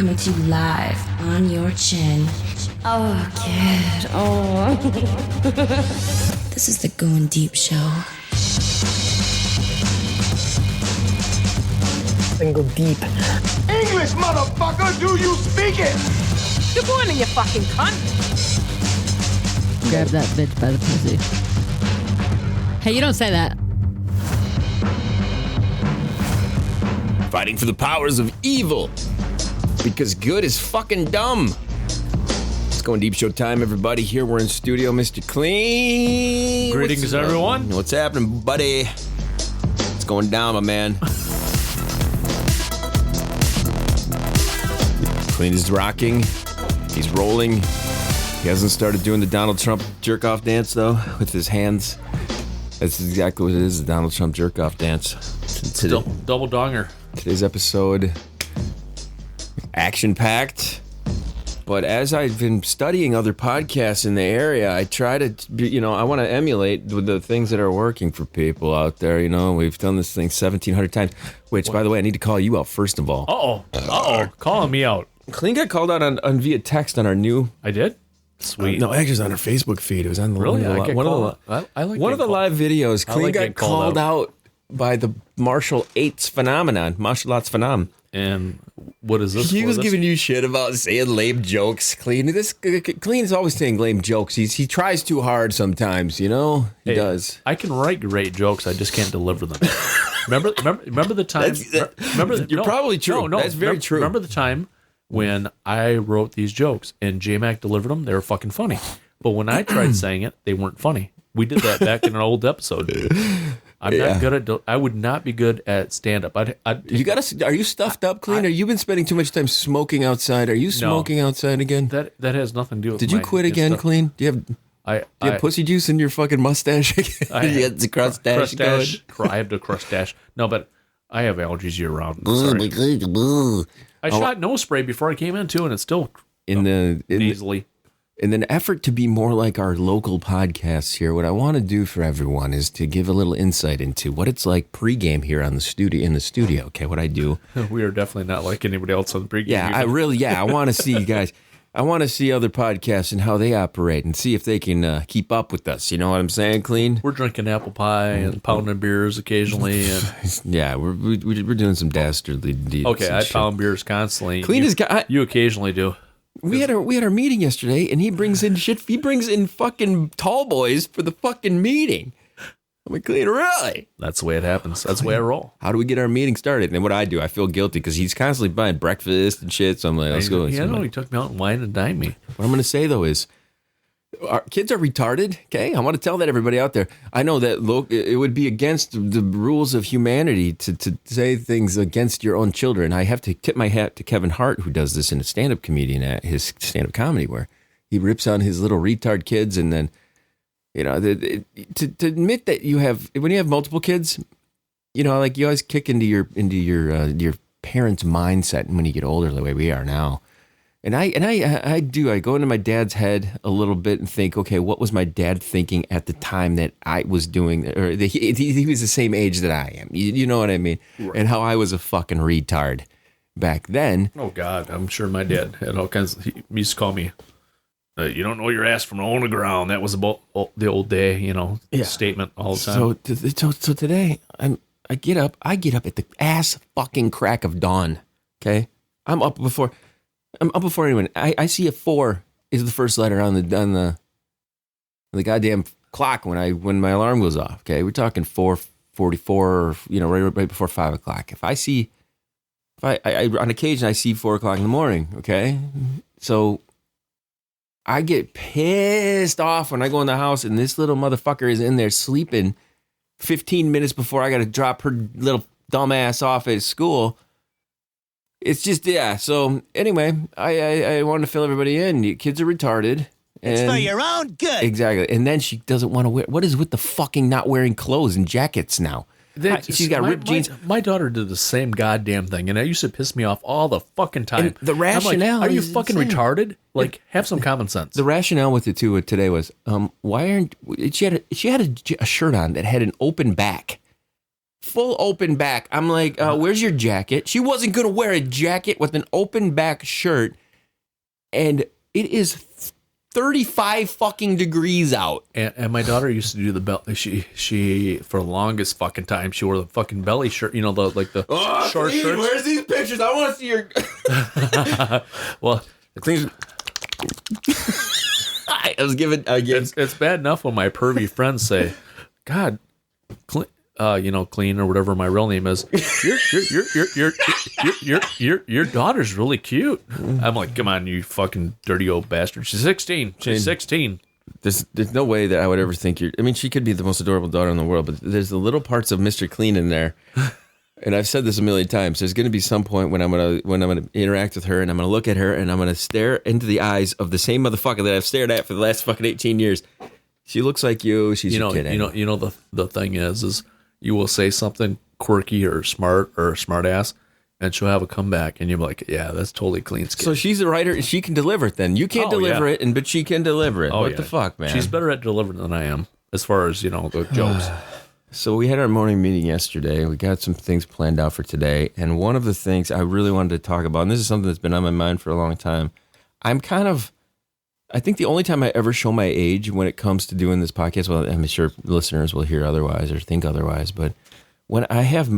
coming to you live on your chin. Oh, kid. Oh. This is the Going Deep Show. Go deep. English, motherfucker, do you speak it? You're going in your fucking cunt. Grab that bitch by the pussy. Hey, you don't say that. Fighting for the powers of evil. Because good is fucking dumb. It's Going Deep Show time, everybody. Here we're in studio, Mr. Kleen. Greetings, everyone. What's happening, buddy? What's going down, my man? Kleen is rocking. He's rolling. He hasn't started doing the Donald Trump jerk-off dance, though, with his hands. That's exactly what it is, the Donald Trump jerk-off dance. Double donger. Today's episode, action-packed. But as I've been studying other podcasts in the area, I try to, I want to emulate the things that are working for people out there. We've done this thing 1,700 times, which, by the way, I need to call you out first of all. Calling me out. Kleen got called out on via text on our new... I did? Sweet. No, actually, it was on our Facebook feed. It was on the really? one of the live videos. Kleen got called out by the martial arts phenomenon. And what is this? He was giving you shit about saying lame jokes. Kleen is always saying lame jokes. He tries too hard sometimes. He does. I can write great jokes. I just can't deliver them. Remember the time? You're probably true. No, that's very true. Remember the time when I wrote these jokes and J-Mac delivered them? They were fucking funny. But when I tried saying it, they weren't funny. We did that back in an old episode. I'm not good at. I would not be good at stand-up. Are you stuffed up, Kleen? Are you been spending too much time smoking outside? Are you smoking outside again? That has nothing to do with. Did you quit again, Kleen? Do you have pussy juice in your fucking mustache again? You had the crustache. I have the crustache. No, but I have allergies year round. Sorry. I shot nose spray before I came in too, and it's still nasally. In an effort to be more like our local podcasts here, what I want to do for everyone is to give a little insight into what it's like pregame here in the studio. Okay, what I do. We are definitely not like anybody else on pregame. Yeah, I want to see you guys. I want to see other podcasts and how they operate and see if they can keep up with us. You know what I'm saying, Kleen? We're drinking apple pie and pounding beers occasionally. And yeah, we're doing some dastardly deeds. Okay, I pound beers constantly. Kleen you occasionally do. We had our meeting yesterday, and he brings in shit. He brings in fucking tall boys for the fucking meeting. I'm like, Kleen, really? That's the way it happens. That's the way I roll. How do we get our meeting started? And what I do, I feel guilty because he's constantly buying breakfast and shit. So I'm like, let's go. Yeah, he took me out and wine and dined me. What I'm going to say, though, is our kids are retarded, okay? I want to tell that everybody out there. I know that it would be against the rules of humanity to say things against your own children. I have to tip my hat to Kevin Hart, who does this in a stand-up comedian at his stand-up comedy, where he rips on his little retard kids, and then, to admit that when you have multiple kids, like you always kick into your parents' mindset when you get older, the way we are now. And I go into my dad's head a little bit and think, okay, what was my dad thinking at the time that I was doing, or he was the same age that I am. You know what I mean? Right. And how I was a fucking retard back then. Oh God, I'm sure my dad had all kinds. He used to call me, "You don't know your ass from on the ground." That was about the old day, statement all the time. So today I get up at the ass fucking crack of dawn. Okay, I'm up before anyone. I see a 4 is the first letter on the goddamn clock when my alarm goes off. Okay, we're talking 4:44, right before 5 o'clock. If I on occasion I see 4 o'clock in the morning. Okay, so I get pissed off when I go in the house and this little motherfucker is in there sleeping 15 minutes before I got to drop her little dumb ass off at school. It's just, yeah. So anyway, I wanted to fill everybody in. You kids are retarded. It's for your own good. Exactly. And then she doesn't want to wear, what is with the fucking not wearing clothes and jackets now? She's got ripped jeans. My daughter did the same goddamn thing, and it used to piss me off all the fucking time. And the rationale, are you fucking retarded? Like, have some common sense. The rationale with it too today was, why aren't she had a shirt on that had an open back full open back. I'm like, where's your jacket? She wasn't going to wear a jacket with an open back shirt. And it is 35 fucking degrees out. And my daughter used to do the belly. She for the longest fucking time, she wore the fucking belly shirt. You know, the short Cleen, shirts. where's these pictures? I want to see your... Well, Clean's... I was giving... it's bad enough when my pervy friends say, God, Kleen or whatever my real name is, your daughter's really cute. I'm like, come on, you fucking dirty old bastard. She's 16. She's 16. There's no way that I would ever think I mean, she could be the most adorable daughter in the world, but there's the little parts of Mr. Kleen in there. And I've said this a million times. There's going to be some point when I'm gonna interact with her, and I'm gonna look at her, and I'm gonna stare into the eyes of the same motherfucker that I've stared at for the last fucking 18 years. She looks like you. She's your kid. The thing is you will say something quirky or smart or smart ass, and she'll have a comeback, and you'll be like, yeah, that's totally Clean skin. So she's a writer. She can deliver it. Then you can't deliver it, but she can deliver it. What the fuck, man? She's better at delivering than I am, as far as the jokes. So we had our morning meeting yesterday. We got some things planned out for today. And one of the things I really wanted to talk about, and this is something that's been on my mind for a long time, I think the only time I ever show my age when it comes to doing this podcast, well, I'm sure listeners will hear otherwise or think otherwise, but when I have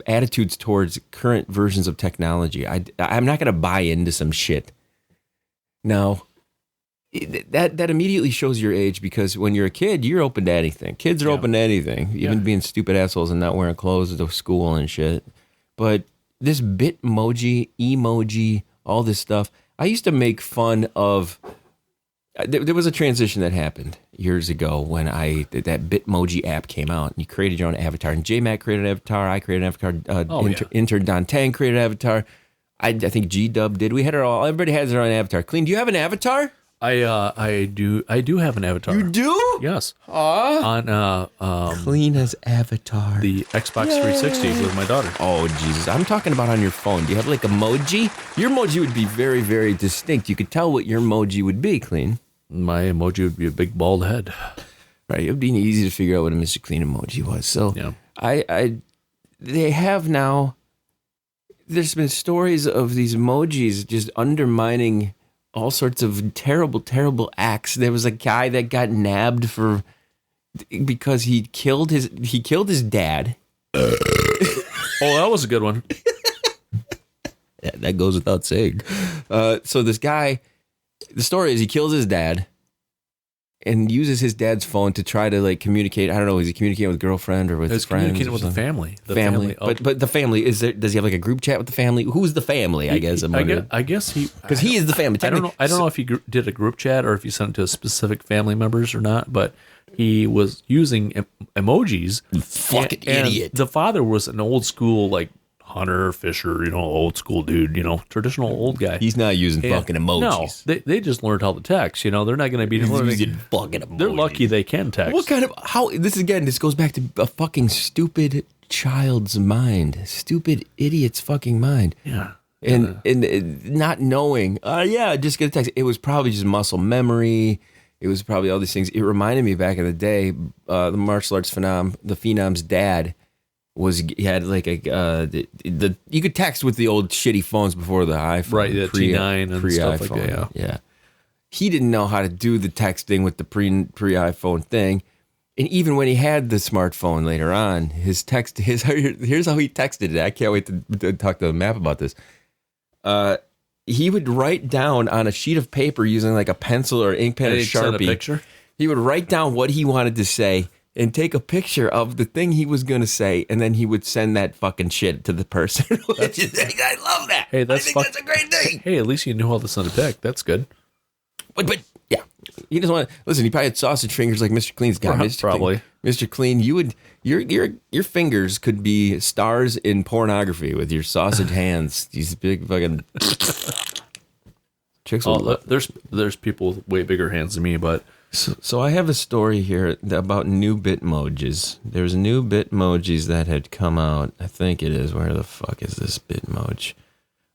attitudes towards current versions of technology, I'm not going to buy into some shit. Now, that immediately shows your age, because when you're a kid, you're open to anything. Kids are open to anything, even being stupid assholes and not wearing clothes to school and shit. But this BitMoji, emoji, all this stuff, I used to make fun of. There was a transition that happened years ago when that BitMoji app came out, and you created your own avatar. And J-Mac created an avatar, I created an avatar, intern Don Tang created an avatar. I think G-Dub did. We had it all. Everybody has their own avatar. Cleen, do you have an avatar? I do have an avatar. You do? Yes. On Cleen has avatar. The Xbox 360 with my daughter. Oh Jesus! I'm talking about on your phone. Do you have like a emoji? Your emoji would be very, very distinct. You could tell what your emoji would be, Cleen. My emoji would be a big bald head. Right. It would be easy to figure out what a Mr. Cleen emoji was. So they have now. There's been stories of these emojis just undermining all sorts of terrible, terrible acts. There was a guy that got nabbed because he killed his dad. Oh, that was a good one. Yeah, that goes without saying. So this guy, the story is he kills his dad and uses his dad's phone to try to communicate. I don't know, is he communicating with a girlfriend or with friends? He's communicating with the family. But the family, does he have like a group chat with the family? Who's the family, I guess? I guess he... Because he is the family. I don't know if he did a group chat or if he sent it to specific family members or not, but he was using emojis. Fucking idiot. The father was an old school, hunter, fisher, old school dude, traditional old guy. He's not using fucking emojis. No, they just learned how to text. They're not going to be using fucking emojis. They're lucky they can text. What kind of this goes back to a fucking stupid child's mind, stupid idiot's fucking mind. Yeah. And not knowing, just get a text. It was probably just muscle memory. It was probably all these things. It reminded me back in the day, the martial arts phenom's dad. He had you could text with the old shitty phones before the iPhone, right? The T9 and stuff like that. Yeah. He didn't know how to do the texting with the pre-iPhone thing, and even when he had the smartphone later on, here's how he texted it. I can't wait to talk to Map about this. He would write down on a sheet of paper using like a pencil or ink pen or Sharpie. Send a picture? He would write down what he wanted to say and take a picture of the thing he was going to say, and then he would send that fucking shit to the person. I love that. Hey, that's a great thing. Hey, at least you knew how to send a pic. That's good. But yeah, he doesn't want to listen. He probably had sausage fingers like Mr. Clean's got. Probably. Mr. Cleen, your fingers could be stars in pornography with your sausage hands. These big fucking chicks. There's people with way bigger hands than me, but. So I have a story here about new BitMojis. There's new BitMojis that had come out. I think it is. Where the fuck is this BitMoji?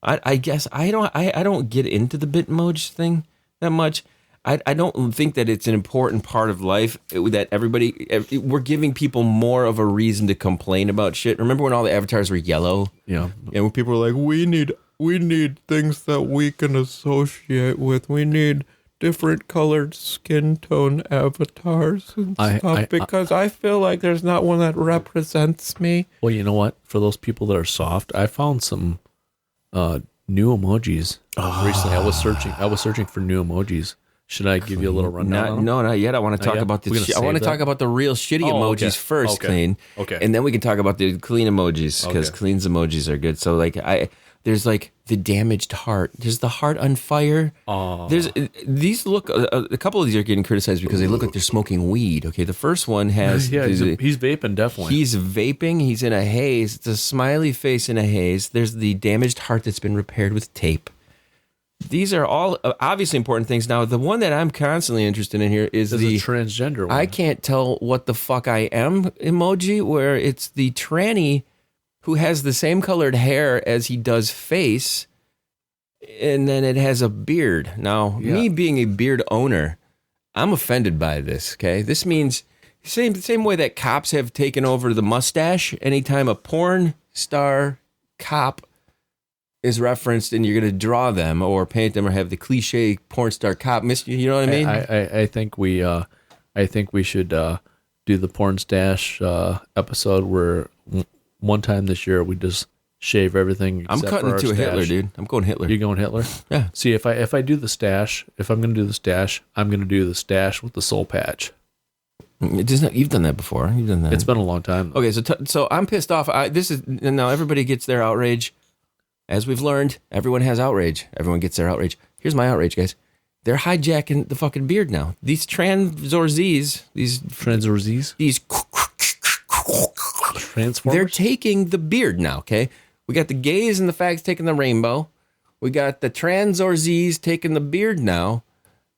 I guess I don't get into the BitMoji thing that much. I don't think that it's an important part of life that we're giving people more of a reason to complain about shit. Remember when all the avatars were yellow? Yeah. And when people were like, we need things that we can associate with. We need different colored skin tone avatars and stuff because I feel like there's not one that represents me. Well, you know what? For those people that are soft, I found some new emojis recently. I was searching for new emojis. Should I give you a little rundown? No, not yet. I want to talk about this. I want to talk about the real shitty emojis first, Kleen. Okay. And then we can talk about the clean emojis because Kleen's emojis are good. So like there's like the damaged heart. There's the heart on fire. There's these look. A couple of these are getting criticized because they look like they're smoking weed. Okay, the first one has. Yeah, he's vaping definitely. He's vaping. He's in a haze. It's a smiley face in a haze. There's the damaged heart that's been repaired with tape. These are all obviously important things. Now, the one that I'm constantly interested in here is the transgender one. I can't tell what the fuck I am emoji, where it's the tranny who has the same colored hair as he does face, and then it has a beard. Now, me being a beard owner, I'm offended by this, okay? This means same way that cops have taken over the mustache. Anytime a porn star cop is referenced and you're going to draw them or paint them or have the cliche porn star cop, you know what I mean? I think we should do the porn stash episode where one time this year we just shave everything. I'm cutting to a Hitler, dude. I'm going Hitler. You going Hitler? Yeah. See, if I do the stash, if I'm going to do the stash, I'm going to do the stash with the soul patch. You've done that before. You've done that. It's been a long time, though. Okay, so I'm pissed off. Now everybody gets their outrage. As we've learned, everyone has outrage. Everyone gets their outrage. Here's my outrage, guys. They're hijacking the fucking beard now. These transors, Transformers? They're taking the beard now, okay? We got the gays and the fags taking the rainbow. We got the transors taking the beard now.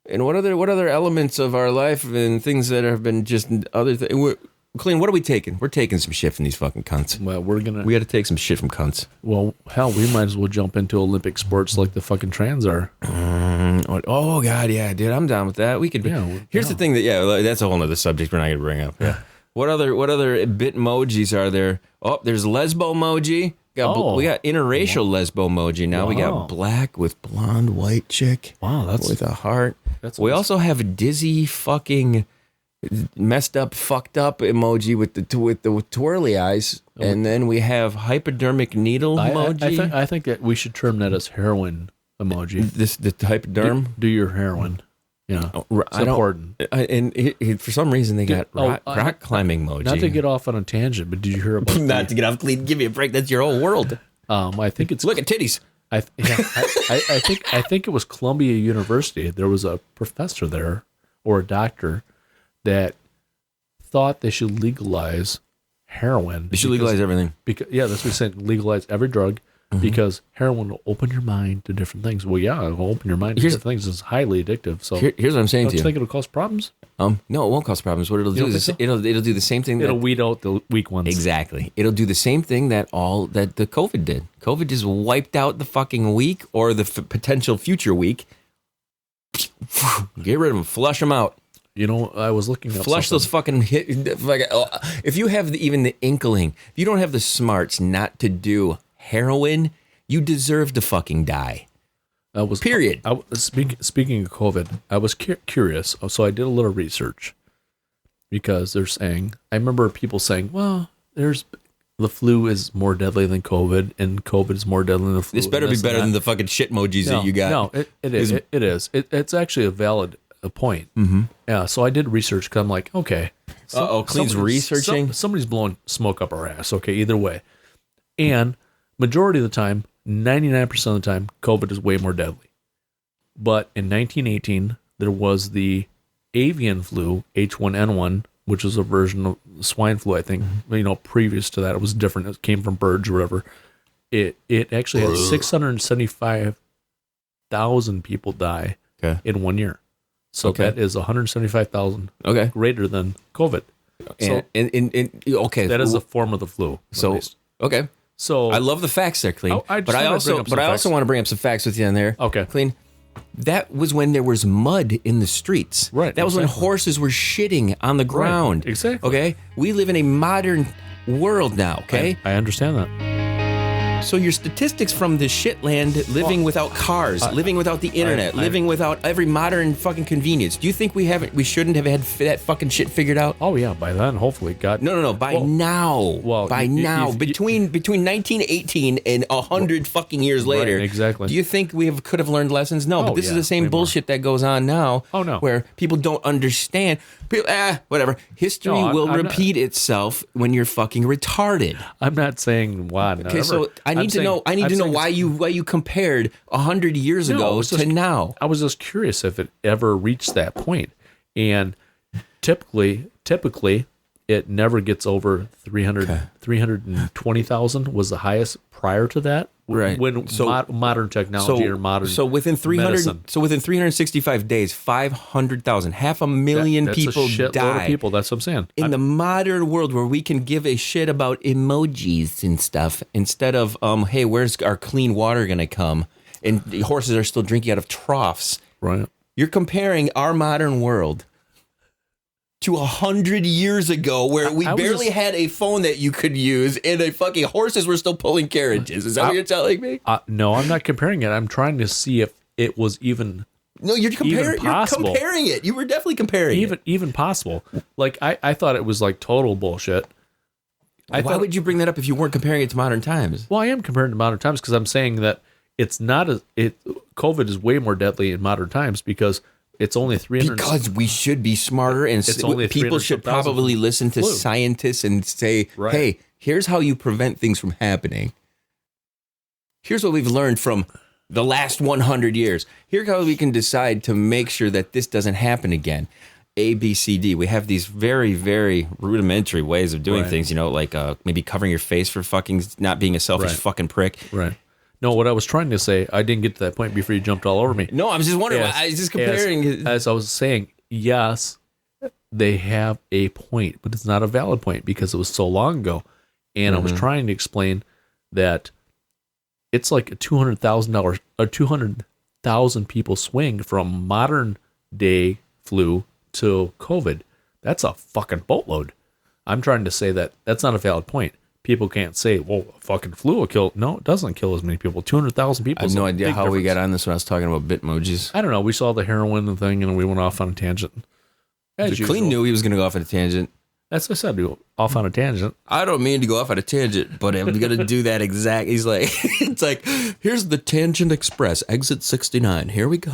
And what other elements of our life and things that have been just other things? Kleen, what are we taking? We're taking some shit from these fucking cunts. Well, we got to take some shit from cunts. Well, hell, we might as well jump into Olympic sports like the fucking trans are. Oh God, yeah, dude, I'm down with that. We could. Here's the thing that's a whole nother subject we're not gonna bring up. Yeah. What other BitMojis are there? Oh, there's lesbo emoji. We got interracial lesbo emoji now. Wow. We got black with blonde white chick. Wow, that's with a heart. We also have a dizzy fucking messed up, fucked up emoji with the twirly eyes, and then we have hypodermic needle emoji. I think that we should term that as heroin emoji. The hypoderm. Do your heroin. Yeah, it's important. And for some reason they got rock climbing emoji. Not to get off on a tangent, but did you hear about? Not to get off clean. Give me a break. That's your whole world. I think it's look at titties. I think it was Columbia University. There was a professor there or a doctor that thought they should legalize heroin. They should legalize everything. Because that's what he's saying. Legalize every drug because heroin will open your mind to different things. Well, yeah, it'll open your mind to different things. It's highly addictive. So here's what I'm saying to you. Don't you think it'll cause problems? No, it won't cause problems. What it'll do is it'll do the same thing. It'll weed out the weak ones. Exactly. It'll do the same thing that the COVID did. COVID just wiped out the fucking weak or the potential future weak. Get rid of them. Flush them out. You know, I was looking at flush those fucking if you have even the inkling, if you don't have the smarts not to do heroin, you deserve to fucking die. Period. Speaking of COVID, I was curious, so I did a little research because they're saying, I remember people saying, well, the flu is more deadly than COVID, and COVID is more deadly than the flu. This better be better than the fucking shit emojis that you got. No, it is. It is. It's actually a valid point. Mm-hmm. Yeah, so I did research because I'm like, okay. Kleen's researching? Somebody's blowing smoke up our ass, okay, either way. And majority of the time, 99% of the time, COVID is way more deadly. But in 1918, there was the avian flu, H1N1, which was a version of swine flu, I think. Mm-hmm. Previous to that, it was different. It came from birds or whatever. It actually had 675,000 people die in 1 year. So that is 175,000 greater than COVID. So that is a form of the flu. So So I love the facts there, Kleen. But I also want to bring up some facts with you in there. Okay. Kleen. that was when there was mud in the streets. Right, That was when exactly. horses were shitting on the ground. exactly. Okay? We live in a modern world now, okay? I understand that. So your statistics from the shitland, living without cars, living without the internet, living without every modern fucking convenience. Do you think we shouldn't have had that fucking shit figured out? Oh yeah, by then hopefully God. No. By now. well, By now. Between 1918 and 100 fucking years later. exactly. Do you think we could have learned lessons? No, but this is yeah, the same way more. bullshit that goes on now. Oh, no. Where people don't understand. People, whatever. History will I'm not- repeat itself when you're fucking retarded. I'm not saying why. Okay, so I need to know why you compared 100 years ago to now. I was just curious if it ever reached that point. And typically it never gets over 320,000 was the highest prior to that. Right. When modern technology or modern within 300 medicine. so within 365 days 500,000 half a million That's people a shitload die of people. That's what I'm saying. in the modern world where we can give a shit about emojis and stuff instead of hey, where's our clean water gonna come, and the horses are still drinking out of troughs. Right. You're comparing our modern world to 100 years ago, where we barely had a phone that you could use, and the fucking horses were still pulling carriages. Is that what you're telling me? No, I'm not comparing it. I'm trying to see if it was even No, you're comparing. You're possible. comparing it. You were definitely comparing it. even possible. Like I thought it was like total bullshit. Why would you bring that up if you weren't comparing it to modern times? Well, I am comparing to modern times because I'm saying that it's not COVID is way more deadly in modern times because it's only 300. Because we should be smarter, and It's only people should 300,000 probably listen to flu. scientists and say, Right. hey, here's how you prevent things from happening. Here's what we've learned from the last 100 years. Here's how we can decide to make sure that this doesn't happen again. A, B, C, D. We have these very, very rudimentary ways of doing Right. things, like maybe covering your face for fucking not being a selfish Right. fucking prick. Right. No, what I was trying to say, I didn't get to that point before you jumped all over me. No, I was just wondering. I was just comparing. As I was saying, yes, they have a point, but it's not a valid point because it was so long ago. And I was trying to explain that it's like a $200,000 people swing from modern day flu to COVID. That's a fucking boatload. I'm trying to say that that's not a valid point. People can't say, well, fucking flu will kill. No, it doesn't kill as many people. 200,000 people. I have no idea how we got on this when I was talking about Bitmojis. I don't know. We saw the heroin thing and we went off on a tangent. As Cleen usual. knew he was going to go off on a tangent. That's what I said. We go off on a tangent. I don't mean to go off on a tangent, but I'm going to do that exact. He's like, it's like, here's the Tangent Express, exit 69. Here we go.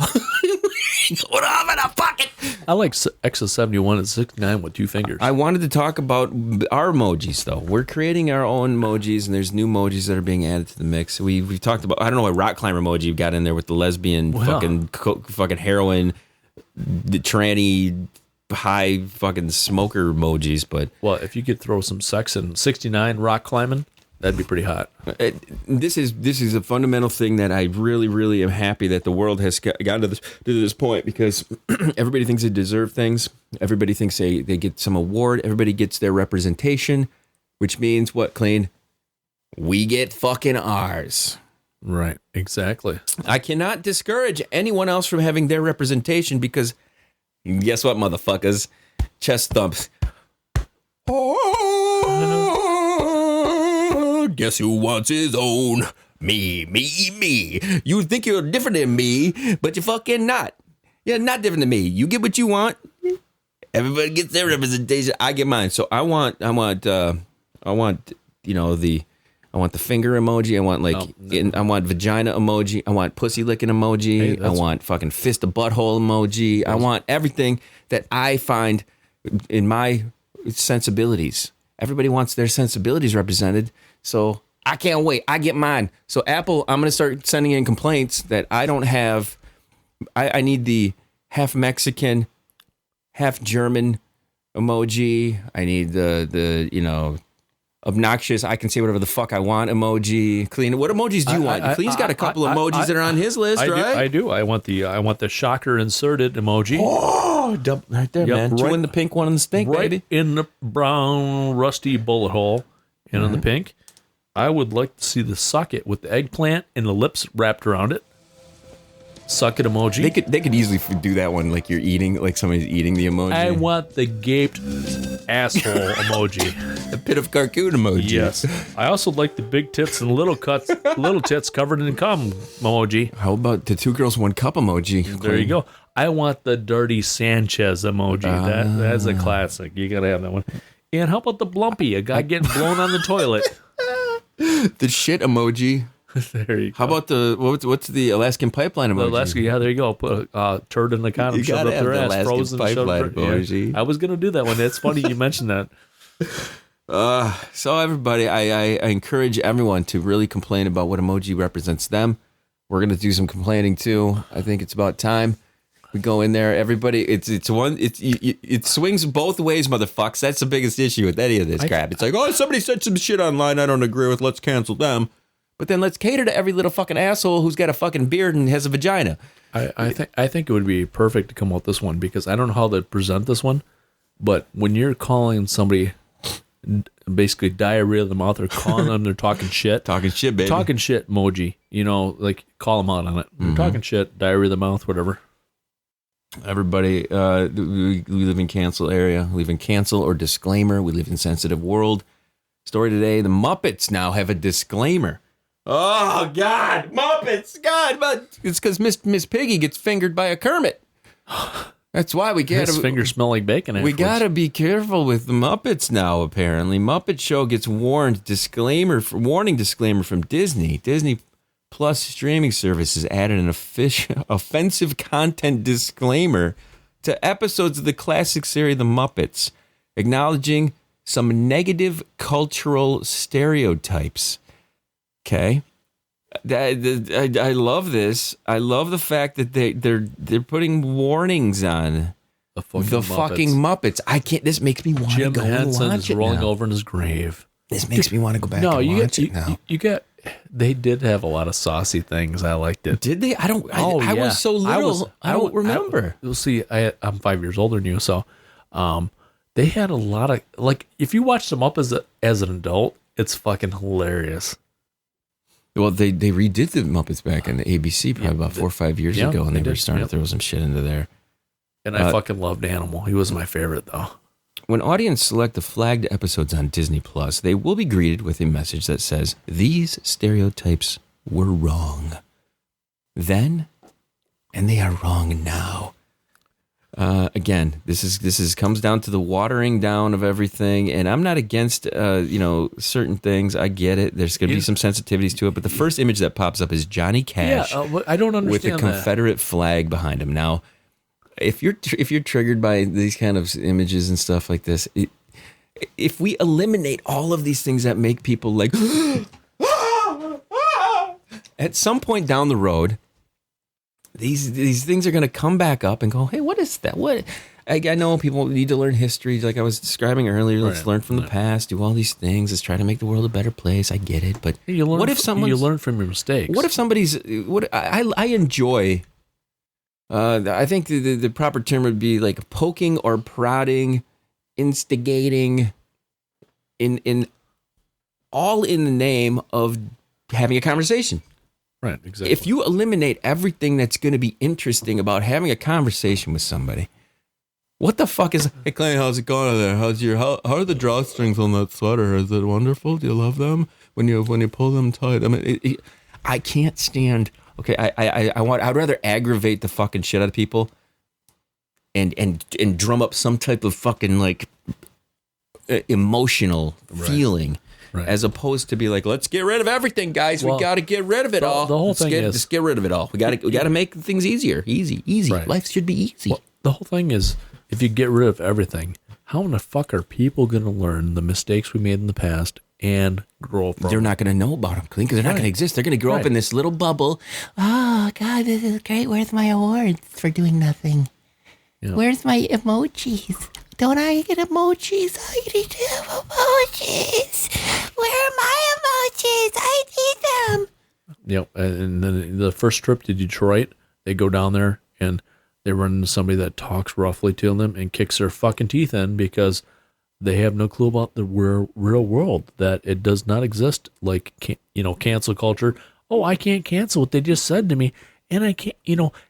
Going off on a fucking. I like X71 and 69 with two fingers. I wanted to talk about our emojis, though. We're creating our own emojis, and there's new emojis that are being added to the mix. We've talked about, I don't know what rock climber emoji got in there with the lesbian fucking heroin, the tranny, high fucking smoker emojis, but well, if you could throw some sex in 69 rock climbing, that'd be pretty hot. This is a fundamental thing that I really, really am happy that the world has gotten to this point, because everybody thinks they deserve things. Everybody thinks they get some award. Everybody gets their representation, which means what, Kleen? We get fucking ours. Right, exactly. I cannot discourage anyone else from having their representation, because guess what, motherfuckers? Chest thumps. Guess who wants his own? Me. You think you're different than me, but you're fucking not. You're not different than me. You get what you want. Everybody gets their representation. I get mine. So I want the finger emoji. I want vagina emoji. I want pussy licking emoji. Hey, I want fucking fist of butthole emoji. I want everything that I find in my sensibilities. Everybody wants their sensibilities represented. So I can't wait. I get mine. So Apple, I'm going to start sending in complaints that I don't have. I need the half Mexican, half German emoji. I need the obnoxious, I can say whatever the fuck I want emoji. Kleen, what emojis do you want? Kleen's got a couple of emojis that are on his list, right? I do. I want the shocker inserted emoji. Oh, right there, man. Two in the pink, one in the stink, right baby. in the brown rusty bullet hole, and in the pink. I would like to see the socket with the eggplant and the lips wrapped around it. suck it emoji. They could easily do that one like you're eating, like somebody's eating the emoji. I want the gaped asshole emoji. The pit of carcoon emoji. Yes. I also like the big tits and little tits covered in cum emoji. How about the 2 girls 1 cup emoji? There you go. I want the dirty Sanchez emoji. That's a classic. You gotta have that one. And how about the Blumpy? A guy getting blown on the toilet. The shit emoji. There you go. How about the what's the Alaskan pipeline emoji? The Alaskan, yeah, there you go. Put a turd in the condom, You shove gotta it up have their the ass, Alaskan frozen, pipeline shoved emoji. Yeah. I was gonna do that one. It's funny you mentioned that. So everybody, I encourage everyone to really complain about what emoji represents them. We're gonna do some complaining too. I think it's about time we go in there. Everybody, it swings both ways, motherfuckers. That's the biggest issue with any of this crap. It's like, oh, somebody said some shit online I don't agree with. Let's cancel them. But then let's cater to every little fucking asshole who's got a fucking beard and has a vagina. I think it would be perfect to come out with this one because I don't know how to present this one, but when you're calling somebody basically diarrhea of the mouth or calling them they're talking shit. Talking shit, baby. Talking shit emoji. You know, like call them out on it. You're talking shit, diarrhea of the mouth, whatever. Everybody, we live in cancel area. We live in cancel or disclaimer. We live in sensitive world. Story today, the Muppets now have a disclaimer. Oh, God, Muppets, God, but it's because Miss Piggy gets fingered by a Kermit. That's why we get His fingers smell like bacon. We afterwards. gotta be careful with the Muppets now. Apparently, Muppet Show gets warning disclaimer from Disney. Disney Plus streaming services added an offensive content disclaimer to episodes of the classic series The Muppets, acknowledging some negative cultural stereotypes. Okay, I love this. I love the fact that they're putting warnings on the fucking Muppets. I can't. This makes me want to Jim go and Henson watch is it rolling now. over in his grave. This makes me want to go back and watch it now. You get. They did have a lot of saucy things. I liked it. Did they? I was so little. I don't remember. You'll see. I'm 5 years older than you, so they had a lot of like. If you watch them up as an adult, it's fucking hilarious. Well, they redid the Muppets back on the ABC probably about 4 or 5 years ago, and they were starting to throw some shit into there. And I fucking loved Animal. He was my favorite though. When audience select the flagged episodes on Disney Plus, they will be greeted with a message that says, "These stereotypes were wrong then, and they are wrong now." Again, this comes down to the watering down of everything, and I'm not against certain things. I get it. There's going to be some sensitivities to it, but the first image that pops up is Johnny Cash. I don't understand with a Confederate flag behind him. Now, if you're triggered by these kind of images and stuff like this, if we eliminate all of these things that make people like, at some point down the road, these things are going to come back up and go, hey, what is that? What? I know people need to learn history, like I was describing earlier. Let's learn from the past, do all these things. Let's try to make the world a better place. I get it, but you learn, what if you learn from your mistakes? What if somebody's? I enjoy. I think the proper term would be like poking or prodding, instigating, in all in the name of having a conversation. Right, exactly. If you eliminate everything that's going to be interesting about having a conversation with somebody, what the fuck is? Hey, Kleen, how's it going there? How are the drawstrings on that sweater? Is it wonderful? Do you love them when you pull them tight? I mean, I can't stand. Okay, I'd rather aggravate the fucking shit out of people, and drum up some type of fucking like emotional feeling. Right. As opposed to be like, let's get rid of everything, guys. We got to get rid of it all. The whole thing is, just get rid of it all. We got to make things easier, easy. Right. Life should be easy. Well, the whole thing is, if you get rid of everything, how in the fuck are people going to learn the mistakes we made in the past and grow from? They're not going to know about them, Kleen, because they're not going to exist. They're going to grow up in this little bubble. Oh God, this is great. Where's my awards for doing nothing? Yeah. Where's my emojis? Don't I get emojis? I need to have emojis. Where are my emojis? I need them. Yep. And then the first trip to Detroit, they go down there and they run into somebody that talks roughly to them and kicks their fucking teeth in because they have no clue about the real world, that it does not exist like, cancel culture. Oh, I can't cancel what they just said to me. And I can't,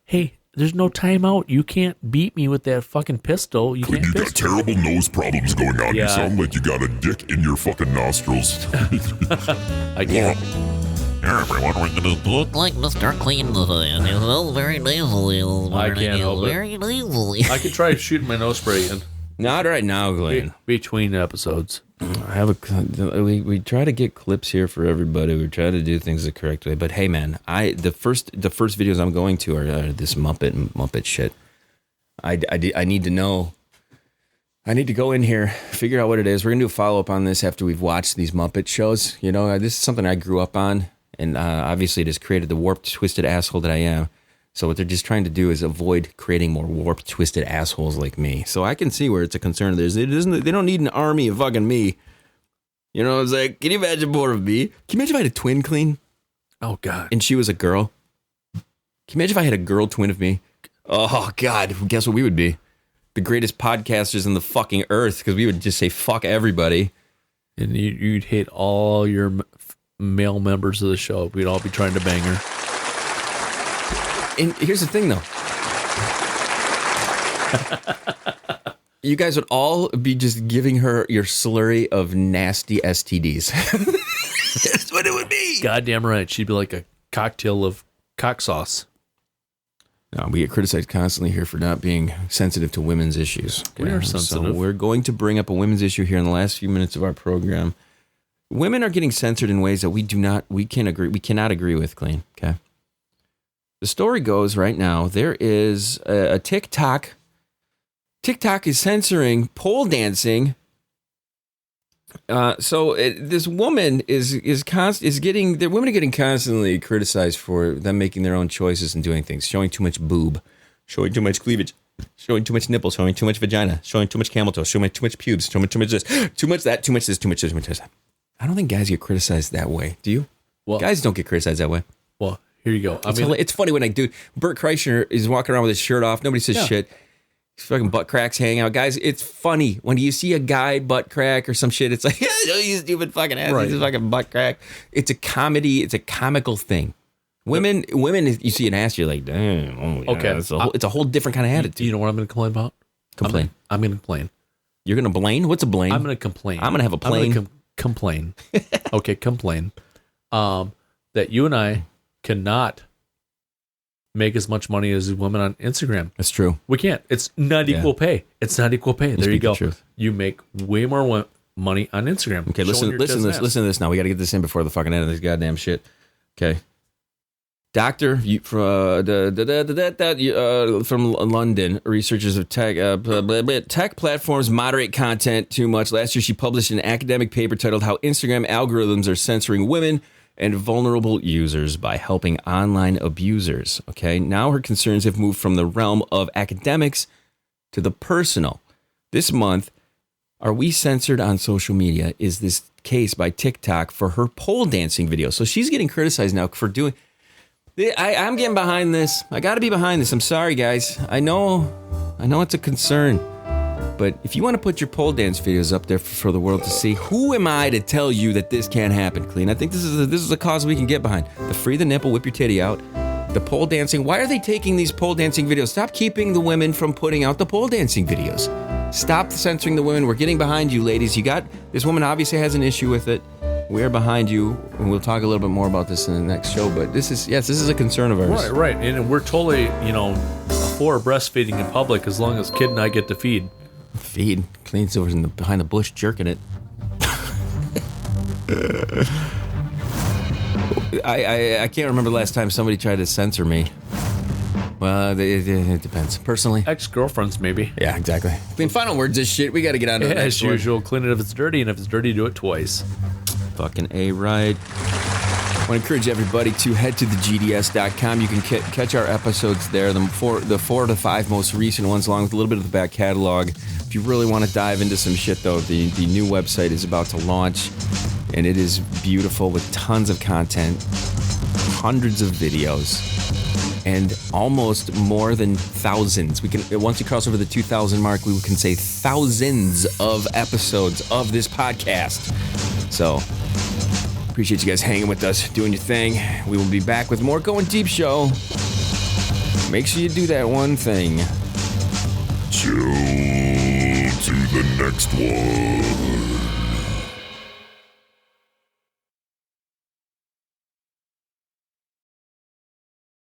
hey, there's no timeout. You can't beat me with that fucking pistol. You can't You got pistol. terrible nose problems going on. Yeah. You sound like you got a dick in your fucking nostrils. I can't. Everyone, we're gonna Look like Mr. Kleen today, and he's all very nasally this morning. I can't He's help it. very nasally. I could try shooting my nose spray in Not right now, Glenn. between episodes. I have we try to get clips here for everybody. We try to do things the correct way. But hey, man, the first videos I'm going to are this Muppet shit. I need to know. I need to go in here, figure out what it is. We're gonna do a follow up on this after we've watched these Muppet shows. This is something I grew up on, and obviously it has created the warped, twisted asshole that I am. So what they're just trying to do is avoid creating more warped, twisted assholes like me. So I can see where it's a concern. They don't need an army of fucking me. You know what I'm saying? Can you imagine more of me? Can you imagine if I had a twin, Kleen? Oh, God. And she was a girl? Can you imagine if I had a girl twin of me? Oh, God. Guess what we would be? The greatest podcasters in the fucking earth, because we would just say fuck everybody. And you'd hate all your male members of the show. We'd all be trying to bang her. And here's the thing, though. You guys would all be just giving her your slurry of nasty STDs. That's what it would be. Goddamn right. She'd be like a cocktail of cock sauce. No, we get criticized constantly here for not being sensitive to women's issues. We are sensitive. So we're going to bring up a women's issue here in the last few minutes of our program. Women are getting censored in ways that we cannot agree with, Kleen. Okay. The story goes right now, there is a TikTok. TikTok is censoring pole dancing. This woman women are getting constantly criticized for them making their own choices and doing things, showing too much boob, showing too much cleavage, showing too much nipple, showing too much vagina, showing too much camel toe, showing too much pubes, showing too much this, too much that, too much this, too much this, too much this. I don't think guys get criticized that way. Do you? Well, guys don't get criticized that way. Well, here you go. It's funny when Bert Kreischer is walking around with his shirt off. Nobody says shit. His fucking butt cracks hanging out. Guys, it's funny. When you see a guy butt crack or some shit, it's like, you stupid fucking ass. Right. He's fucking butt crack. It's a comedy. It's a comical thing. Women, you see an ass, you're like, damn. Oh, yeah. Okay. It's a whole different kind of attitude. You know what I'm going to complain about? Complain. I'm going to complain. You're going to blame? What's a blame? I'm going to complain. I'm going to have a plane. Complain. Okay, complain. That you and I cannot make as much money as women on Instagram. That's true. We can't. It's not equal pay. It's not equal pay. There you go. You make way more money on Instagram. Okay, listen to this now. We got to get this in before the fucking end of this goddamn shit. Okay. Doctor from London, researchers of tech platforms moderate content too much. Last year, she published an academic paper titled "How Instagram Algorithms Are Censoring Women and Vulnerable Users by Helping Online Abusers." Okay, now her concerns have moved from the realm of academics to the personal. This month, Are We Censored on Social Media is this case by TikTok for her pole dancing video. So she's getting criticized now for doing. I'm getting behind this. I got to be behind this. I'm sorry, guys. I know it's a concern. But if you want to put your pole dance videos up there for the world to see, who am I to tell you that this can't happen, Kleen? I think this is a cause we can get behind. The free the nipple, whip your titty out. The pole dancing. Why are they taking these pole dancing videos? Stop keeping the women from putting out the pole dancing videos. Stop censoring the women. We're getting behind you, ladies. This woman obviously has an issue with it. We're behind you, and we'll talk a little bit more about this in the next show. But this is a concern of ours. Right. And we're totally, for breastfeeding in public as long as Kid and I get to feed. Feed. Kleen's over behind the bush jerking it. I can't remember the last time somebody tried to censor me. Well, it depends. Personally. Ex-girlfriends, maybe. Yeah, exactly. Kleen, final words this shit. We got to get on to the next as usual, clean it if it's dirty, and if it's dirty, do it twice. Fucking A-right. I want to encourage everybody to head to thegds.com. You can catch our episodes there, the 4 to 5 most recent ones, along with a little bit of the back catalog. If you really want to dive into some shit, though, the new website is about to launch, and it is beautiful with tons of content, hundreds of videos, and almost more than thousands. Once you cross over the 2,000 mark, we can say thousands of episodes of this podcast. So, appreciate you guys hanging with us, doing your thing. We will be back with more Going Deep show Make sure you do that one thing. Chill to the next one.